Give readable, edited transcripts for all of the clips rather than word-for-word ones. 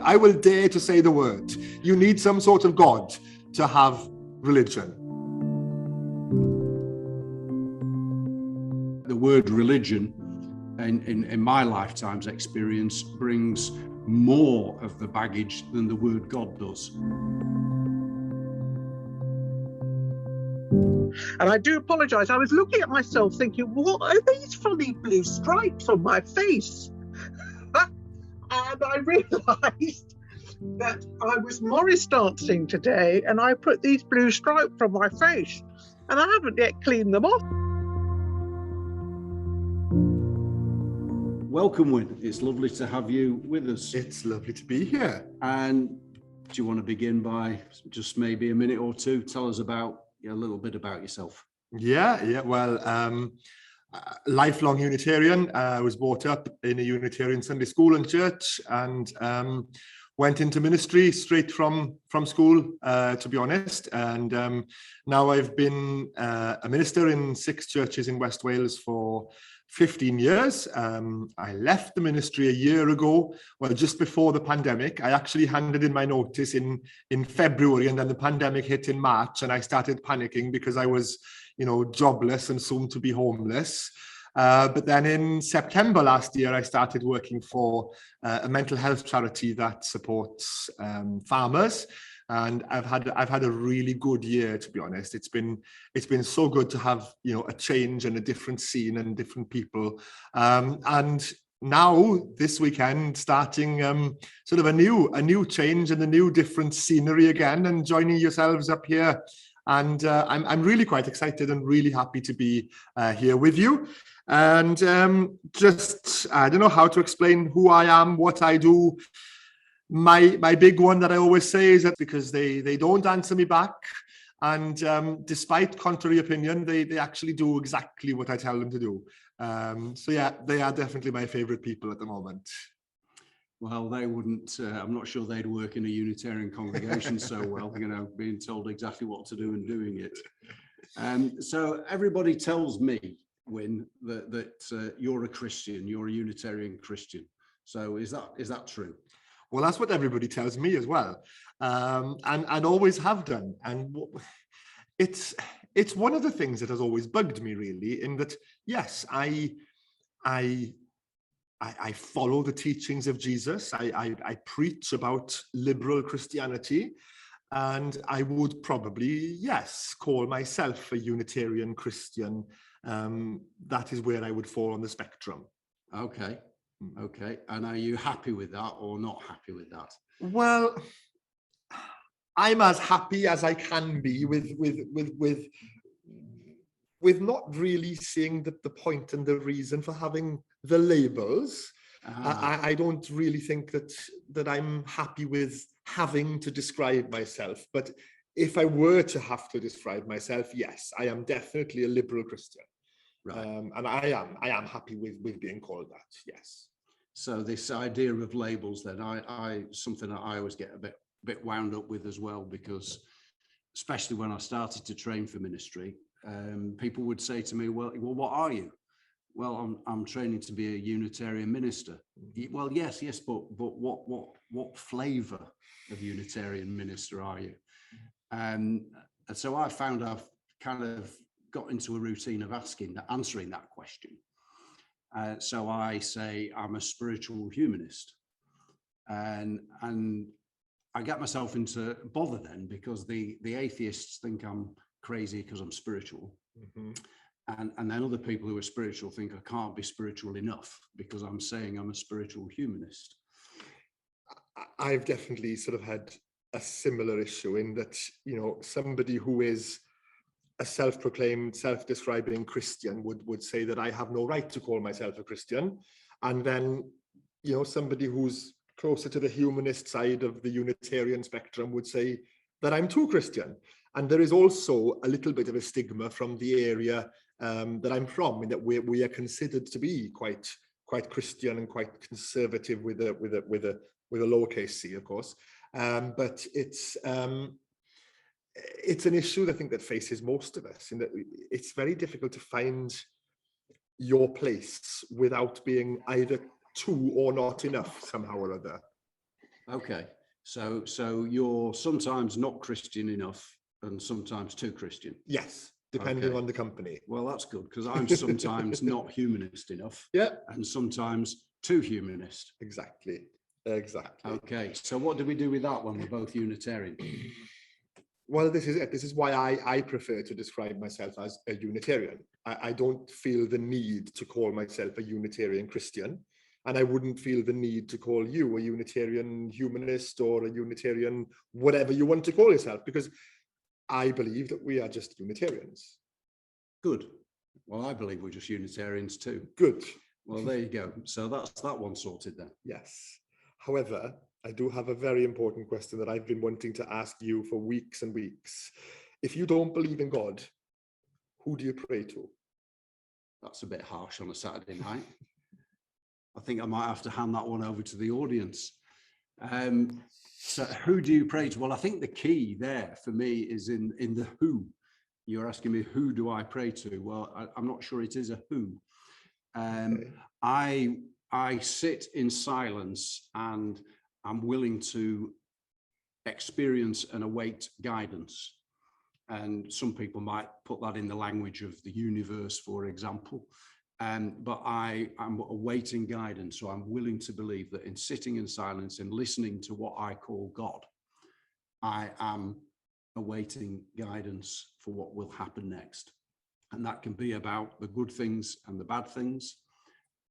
I will dare to say the word. You need some sort of God to have religion. The word religion, in my lifetime's experience, brings more of the baggage than the word God does. And I do apologise. I was looking at myself thinking, what are these funny blue stripes on my face? And I realised that I was Morris dancing today and I put these blue stripes on my face and I haven't yet cleaned them off. Welcome, Wyn. It's lovely to have you with us. It's lovely to be here. And do you want to begin by just maybe a minute or two, tell us about a little bit about yourself? Yeah. Well, lifelong Unitarian. I was brought up in a Unitarian Sunday school and church, and went into ministry straight from school, to be honest. And now I've been a minister in 6 churches in West Wales for 15 years. I left the ministry a year ago, well, just before the pandemic. I actually handed in my notice in February, and then the pandemic hit in March, and I started panicking because I was, jobless and soon to be homeless. But then in September last year, I started working for a mental health charity that supports farmers. And I've had a really good year, to be honest. It's been so good to have a change and a different scene and different people. And now this weekend, starting sort of a new change and a new different scenery again, and joining yourselves up here. And I'm really quite excited and really happy to be here with you. And just I don't know how to explain who I am, what I do. My big one that I always say is that because they don't answer me back, and despite contrary opinion, they actually do exactly what I tell them to do. So yeah, they are definitely my favorite people at the moment. Well, they wouldn't, I'm not sure they'd work in a Unitarian congregation so well, being told exactly what to do and doing it. So everybody tells me, Wyn, that you're a Christian, you're a Unitarian Christian. So is that true? Well, that's what everybody tells me as well, and always have done. And it's one of the things that has always bugged me, really, in that, yes, I follow the teachings of Jesus. I preach about liberal Christianity, and I would probably, yes, call myself a Unitarian Christian. That is where I would fall on the spectrum. Okay. And are you happy with that or not happy with that? Well, I'm as happy as I can be with not really seeing the point and the reason for having the labels. I don't really think that I'm happy with having to describe myself. But if I were to have to describe myself, yes, I am definitely a liberal Christian. Right. And I am happy with being called that, yes. So this idea of labels, then, I something that I always get a bit wound up with as well, because especially when I started to train for ministry, people would say to me, well, what are you? Well, I'm training to be a Unitarian minister. Well, yes, but what flavour of Unitarian minister are you? And so I found I've kind of got into a routine of answering that question. So I say I'm a spiritual humanist, and I get myself into bother then, because the atheists think I'm crazy because I'm spiritual. Mm-hmm. And then other people who are spiritual think I can't be spiritual enough because I'm saying I'm a spiritual humanist. I've definitely sort of had a similar issue in that, somebody who is a self-proclaimed, self-describing Christian would say that I have no right to call myself a Christian. And then, somebody who's closer to the humanist side of the Unitarian spectrum would say that I'm too Christian. And there is also a little bit of a stigma from the area that I'm from, in that we are considered to be quite Christian and quite conservative with a lowercase c, of course. But it's an issue, I think, that faces most of us, in that it's very difficult to find your place without being either too or not enough somehow or other. Okay. So you're sometimes not Christian enough and sometimes too Christian. Yes, depending Okay. on the company. Well, that's good, because I'm sometimes not humanist enough. Yeah. And sometimes too humanist. Exactly. Okay. So what do we do with that when we're both Unitarian? Well, this is it. This is why I prefer to describe myself as a Unitarian. I don't feel the need to call myself a Unitarian Christian, and I wouldn't feel the need to call you a Unitarian humanist or a Unitarian whatever you want to call yourself, because I believe that we are just Unitarians. Good. Well, I believe we're just Unitarians too. Good. Well, there you go. So that's that one sorted then. Yes. However, I do have a very important question that I've been wanting to ask you for weeks and weeks. If you don't believe in God, who do you pray to? That's a bit harsh on a Saturday night. I think I might have to hand that one over to the audience. So who do you pray to? Well, I think the key there for me is in the who. You're asking me, who do I pray to? Well, I'm not sure it is a who. Okay. I sit in silence and I'm willing to experience and await guidance. And some people might put that in the language of the universe, for example. But I'm awaiting guidance. So I'm willing to believe that in sitting in silence and listening to what I call God, I am awaiting guidance for what will happen next. And that can be about the good things and the bad things.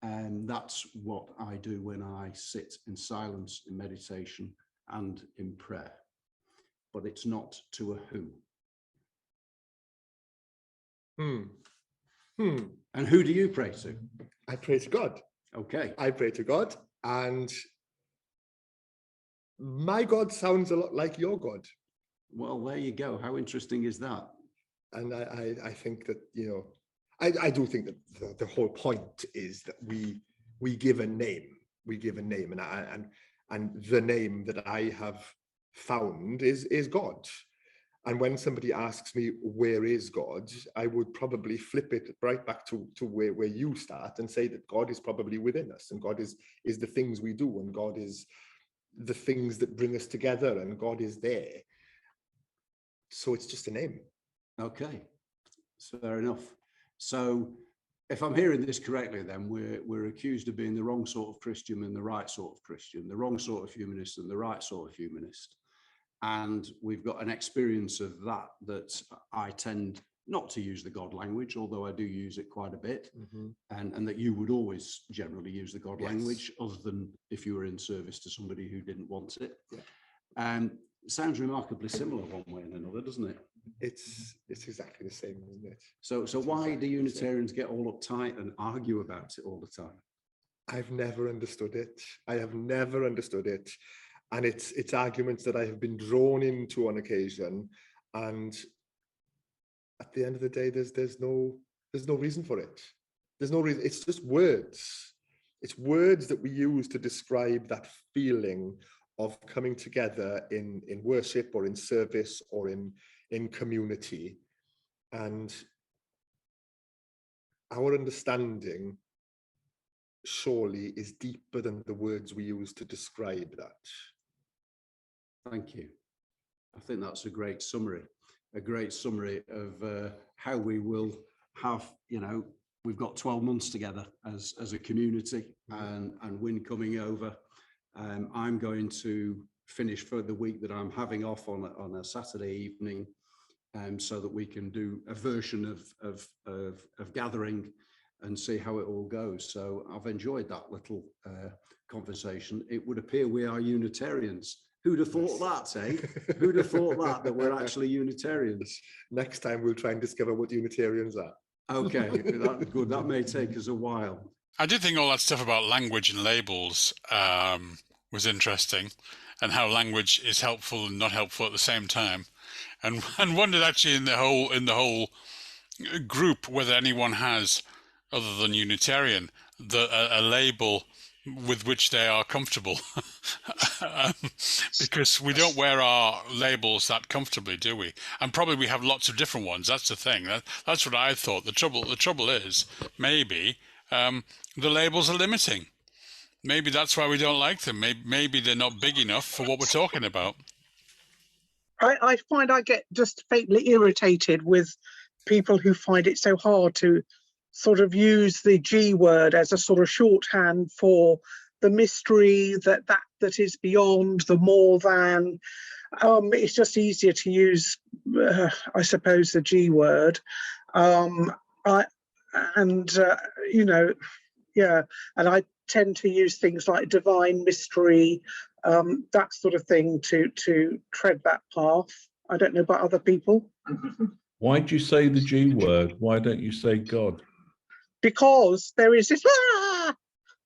And that's what I do when I sit in silence, in meditation and in prayer. But it's not to a who. And who do you pray to? I pray to God. Okay. I pray to God, and my God sounds a lot like your God. Well, there you go. How interesting is that? And I think that, you know, I do think that the whole point is that we give a name. We give a name, and the name that I have found is God. And when somebody asks me, where is God? I would probably flip it right back to where you start and say that God is probably within us, and God is the things we do, and God is the things that bring us together, and God is there. So it's just a name. Okay, so fair enough. So if I'm hearing this correctly, then we're accused of being the wrong sort of Christian and the right sort of Christian, the wrong sort of humanist and the right sort of humanist. And we've got an experience of that I tend not to use the God language, although I do use it quite a bit. Mm-hmm. And that you would always generally use the God language, other than if you were in service to somebody who didn't want it. Yeah. It sounds remarkably similar one way and another, doesn't it? It's exactly the same, isn't it? So why do Unitarians get all uptight and argue about it all the time? I've never understood it. I have never understood it. And it's arguments that I have been drawn into on occasion, and at the end of the day, there's no reason for it. There's no reason. It's just words. It's words that we use to describe that feeling of coming together in worship or in service or in community. And our understanding surely is deeper than the words we use to describe that. Thank you. I think that's a great summary of how we will have, we've got 12 months together as a community, and Wyn coming over. I'm going to finish for the week that I'm having off on a Saturday evening, so that we can do a version of gathering and see how it all goes. So I've enjoyed that little conversation. It would appear we are Unitarians. Who'd have thought that, eh? Who'd have thought that we're actually Unitarians? Next time we'll try and discover what Unitarians are. Okay, that's good. That may take us a while. I did think all that stuff about language and labels was interesting, and how language is helpful and not helpful at the same time, and wondered actually in the whole group whether anyone has, other than Unitarian, a label with which they are comfortable. Because we don't wear our labels that comfortably, do we? And probably we have lots of different ones. That's the thing. That's what I thought. The trouble is maybe the labels are limiting. maybe that's why we don't like them. Maybe they're not big enough for what we're talking about. I find I get just faintly irritated with people who find it so hard to sort of use the G word as a sort of shorthand for the mystery that is beyond, the more than. It's just easier to use, I suppose, the G word. You know, yeah, and I tend to use things like divine mystery, that sort of thing to tread that path. I don't know about other people. Why do you say the G word? Why don't you say God? Because there is this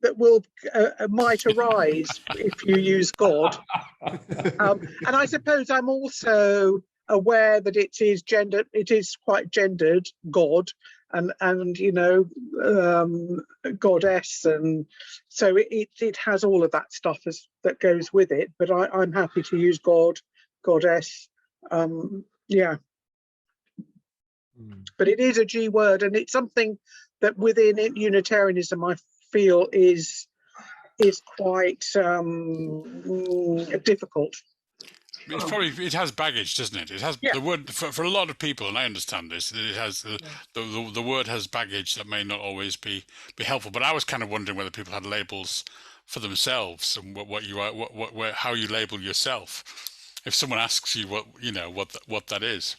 that might arise if you use God. And I suppose I'm also aware that it is quite gendered, God, and you know, goddess, and so it has all of that stuff that goes with it. But I'm happy to use God, goddess, yeah. But it is a G word, and it's something that within Unitarianism I feel is quite difficult. It has baggage, doesn't it? It has the word for a lot of people, and I understand this. It has the word has baggage that may not always be helpful. But I was kind of wondering whether people had labels for themselves and what you are, how you label yourself. If someone asks you what that is.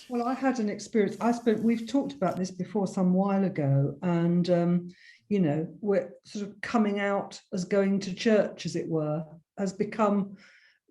Well, I had an experience. We've talked about this before some while ago, and you know, we're sort of coming out as going to church, as it were, has become,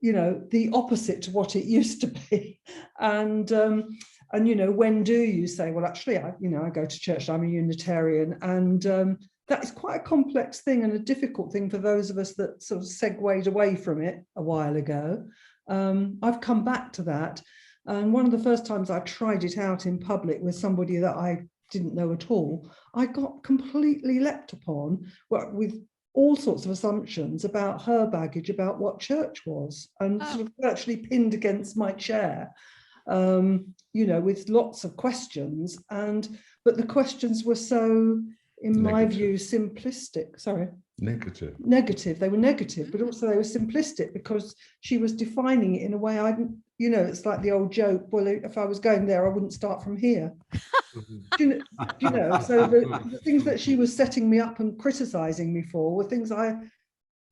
you know, the opposite to what it used to be. And you know, when do you say, well, actually, I go to church, I'm a Unitarian, and that is quite a complex thing and a difficult thing for those of us that sort of segued away from it a while ago. I've come back to that. And one of the first times I tried it out in public with somebody that I didn't know at all, I got completely leapt upon with all sorts of assumptions about her baggage, about what church was, and sort of virtually pinned against my chair, you know, with lots of questions. But the questions were so, in my view, simplistic. Sorry. Negative. They were negative, but also they were simplistic because she was defining it in a way I didn't, you know, it's like the old joke, well, if I was going there, I wouldn't start from here. you know, so the things that she was setting me up and criticizing me for were things I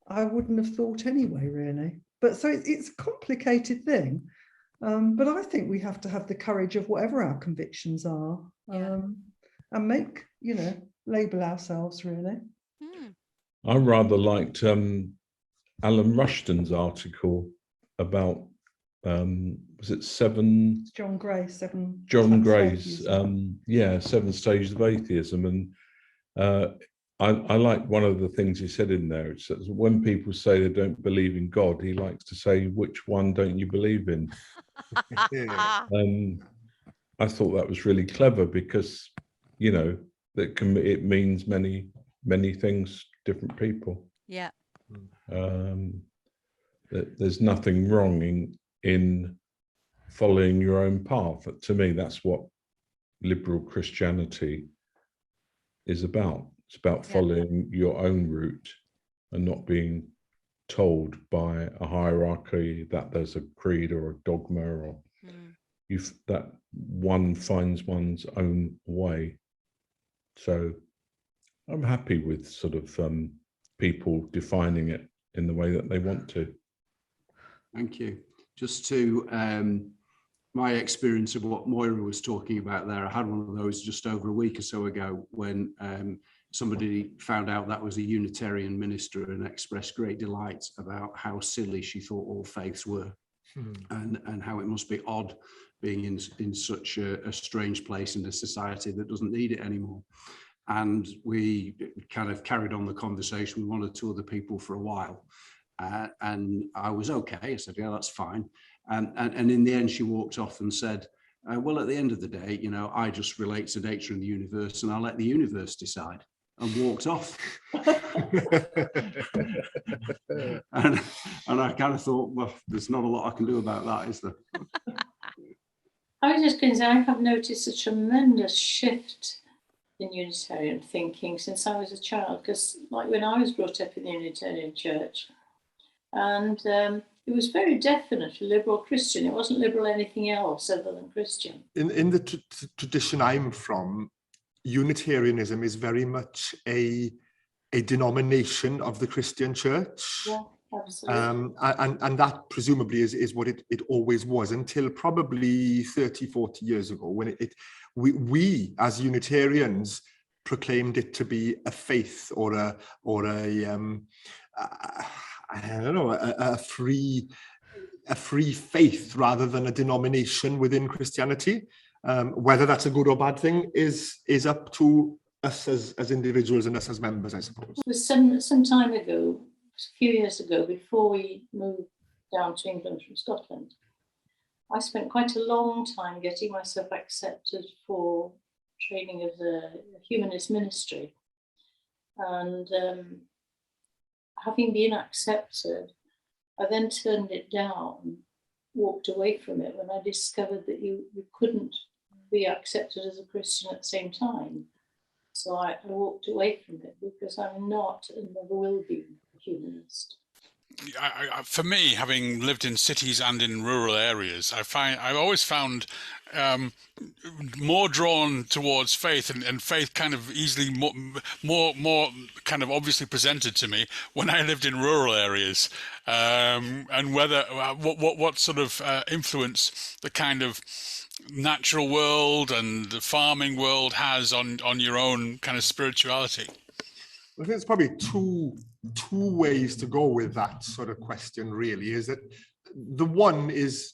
wouldn't have thought anyway, really. But so it's a complicated thing. But I think we have to have the courage of whatever our convictions are, and make, you know, label ourselves, really. I rather liked Alan Rushton's article about was it seven? John Gray, seven. John Gray's, yeah, 7 stages of atheism, and I like one of the things he said in there. It says when people say they don't believe in God, he likes to say, "Which one don't you believe in?" I thought that was really clever because, you know, it means many things, different people. Yeah. There's nothing wrong in following your own path. To me, that's what liberal Christianity is about. It's about following your own route and not being told by a hierarchy that there's a creed or a dogma, or that one finds one's own way. So I'm happy with sort of people defining it in the way that they want to. Thank you. Just to my experience of what Moira was talking about there, I had one of those just over a week or so ago when somebody found out that was a Unitarian minister and expressed great delight about how silly she thought all faiths were, and how it must be odd being in such a strange place in a society that doesn't need it anymore. And we kind of carried on the conversation with 1 or 2 other people for a while. And I was okay. I said, yeah, that's fine. And in the end, she walked off and said, well, at the end of the day, you know, I just relate to nature and the universe, and I'll let the universe decide, and walked off. and I kind of thought, well, there's not a lot I can do about that, is there? I was just going to say, I have noticed a tremendous shift in Unitarian thinking since I was a child, because like when I was brought up in the Unitarian Church, and it was very definitely liberal Christian. It wasn't liberal anything else other than Christian. In the tradition I'm from, Unitarianism is very much a denomination of the Christian Church. Yeah, absolutely. And that presumably is what it always was until probably 30, 40 years ago, when we as Unitarians proclaimed it to be a faith or a free faith rather than a denomination within Christianity. Whether that's a good or bad thing is up to us as individuals and us as members, I suppose. It was some time ago, a few years ago, before we moved down to England from Scotland, I spent quite a long time getting myself accepted for training of the humanist ministry. And having been accepted, I then turned it down, walked away from it when I discovered that you couldn't be accepted as a Christian at the same time. So I walked away from it because I'm not and never will be a humanist. For me, having lived in cities and in rural areas, I've always found more drawn towards faith, and faith kind of easily more kind of obviously presented to me when I lived in rural areas, and whether what sort of influence the kind of natural world and the farming world has on your own kind of spirituality. I think there's probably two ways to go with that sort of question, really. Is that the one is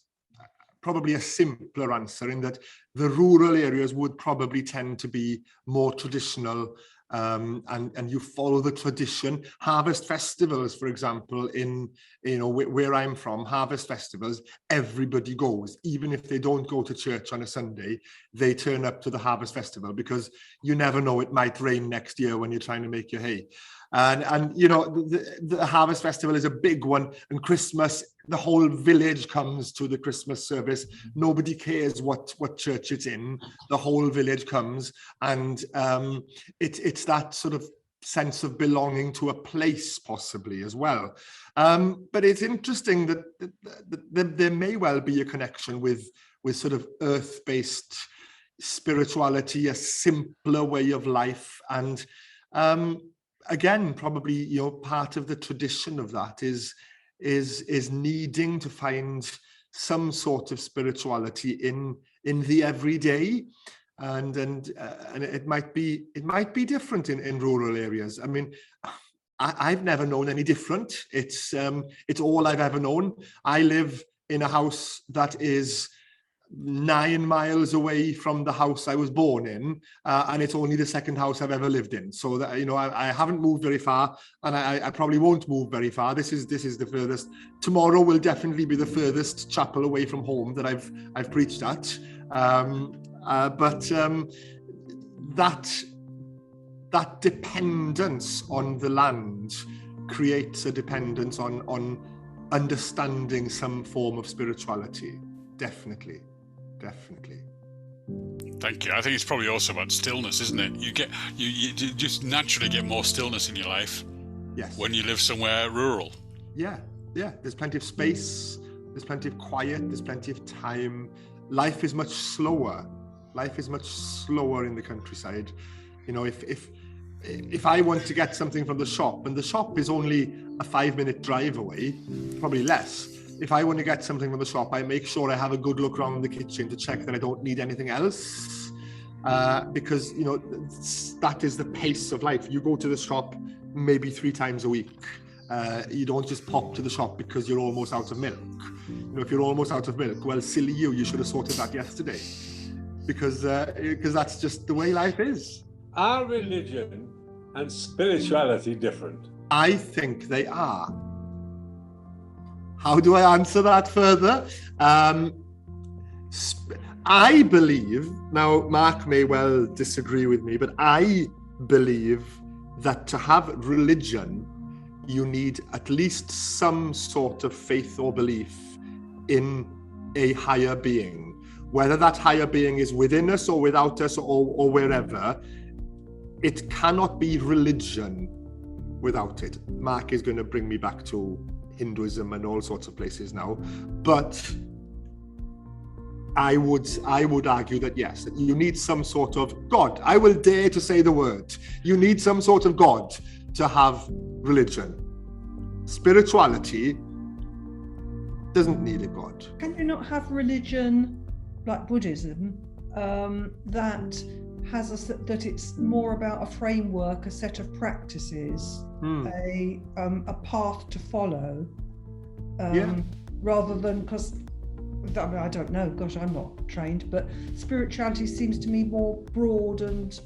probably a simpler answer, in that the rural areas would probably tend to be more traditional, and you follow the tradition. Harvest festivals, for example, in where I'm from, harvest festivals, everybody goes. Even if they don't go to church on a Sunday, they turn up to the harvest festival, because you never know, it might rain next year when you're trying to make your hay. And the harvest festival is a big one, and Christmas, the whole village comes to the Christmas service. Nobody cares what church it's in. The whole village comes, and it's that sort of sense of belonging to a place, possibly, as well. But it's interesting that there may well be a connection with sort of earth-based spirituality, a simpler way of life, and again, probably part of the tradition of that is needing to find some sort of spirituality in the everyday, and it might be different in rural areas. I mean, I've never known any different. It's all I've ever known. I live in a house that is 9 miles away from the house I was born in, and it's only the second house I've ever lived in. So that, I haven't moved very far, and I probably won't move very far. This is the furthest. Tomorrow will definitely be the furthest chapel away from home that I've preached at. But that dependence on the land creates a dependence on understanding some form of spirituality. Definitely. Thank you. I think it's probably also about stillness, isn't it? You just naturally get more stillness in your life. Yes. When you live somewhere rural. Yeah. There's plenty of space. There's plenty of quiet. There's plenty of time. Life is much slower. In the countryside. If I want to get something from the shop, and the shop is only a 5-minute drive away, probably less. If I want to get something from the shop, I make sure I have a good look around the kitchen to check that I don't need anything else, because that is the pace of life. You go to the shop maybe 3 times a week. You don't just pop to the shop because you're almost out of milk. If you're almost out of milk, well, silly you should have sorted that yesterday, because that's just the way life is. Are religion and spirituality different? I think they are. How do I answer that further? I believe, now Mark may well disagree with me, but I believe that to have religion, you need at least some sort of faith or belief in a higher being. Whether that higher being is within us or without us or wherever, it cannot be religion without it. Mark is going to bring me back to Hinduism and all sorts of places now, but I would argue that yes, that you need some sort of God. I will dare to say the word. You need some sort of God to have religion. Spirituality doesn't need a God. Can you not have religion like Buddhism that has that it's more about a framework, a set of practices, a path to follow, rather than, because I don't know, gosh, I'm not trained, but spirituality seems to me more broad and,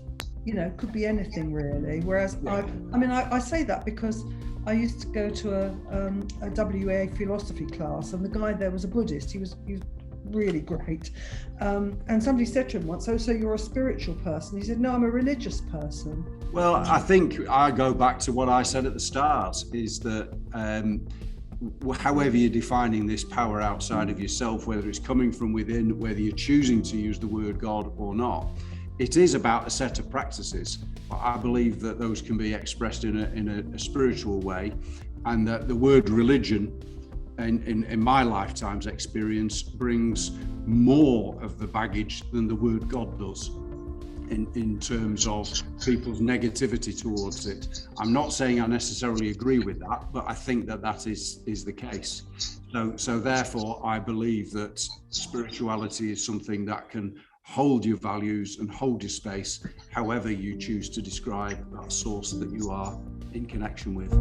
you know, could be anything really. Whereas I say that because I used to go to a WA philosophy class, and the guy there was a Buddhist. He was really great. And somebody said to him once, so you're a spiritual person? He said, no, I'm a religious person. Well, I think I go back to what I said at the start, is that however you're defining this power outside of yourself, whether it's coming from within, whether you're choosing to use the word God or not, it is about a set of practices. I believe that those can be expressed in a spiritual way, and that the word religion, in my lifetime's experience, brings more of the baggage than the word God does in terms of people's negativity towards it. I'm not saying I necessarily agree with that, but I think that is the case. So therefore, I believe that spirituality is something that can hold your values and hold your space, however you choose to describe that source that you are in connection with.